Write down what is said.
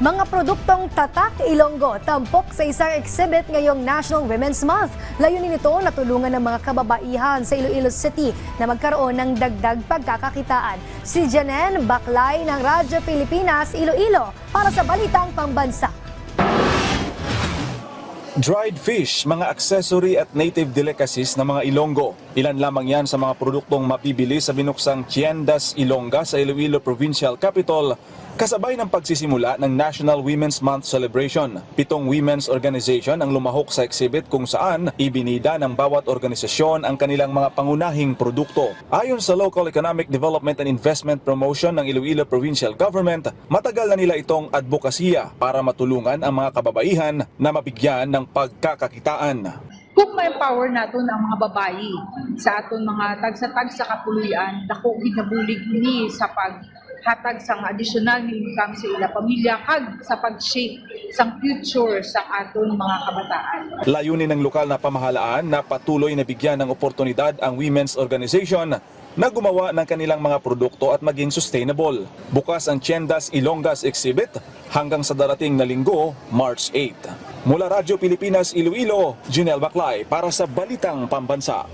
Mga produktong tatak Ilonggo tampok sa isang exhibit ngayong National Women's Month. Layunin nito na tulungan ng mga kababaihan sa Iloilo City na magkaroon ng dagdag pagkakakitaan. Si Janen Baklay ng Radyo Pilipinas, Iloilo para sa Balitang Pambansa. Dried fish, mga accessory at native delicacies ng mga Ilonggo. Ilan lamang yan sa mga produktong mapibili sa binuksang Tiendas Ilongga sa Iloilo Provincial Capital kasabay ng pagsisimula ng National Women's Month Celebration. 7 women's organization ang lumahok sa exhibit kung saan ibinida ng bawat organisasyon ang kanilang mga pangunahing produkto. Ayon sa Local Economic Development and Investment Promotion ng Iloilo Provincial Government, matagal na nila itong advokasya para matulungan ang mga kababaihan na mabigyan ng pagkakakitaan. Kung ma-empower natin ang mga babayi sa aton mga tag sa kapuluyan, dako ginabulig ni sa paghatag sang additional income sa ila pamilya kag sa pag-shape sang future sa aton mga kabataan. Layunin ng lokal na pamahalaan na patuloy na bigyan ng oportunidad ang women's organization na gumawa ng kanilang mga produkto at maging sustainable. Bukas ang Tiendas Ilonggas exhibit hanggang sa darating na linggo, March 8. Mula Radyo Pilipinas, Iloilo, Junel Baklay para sa Balitang Pambansa.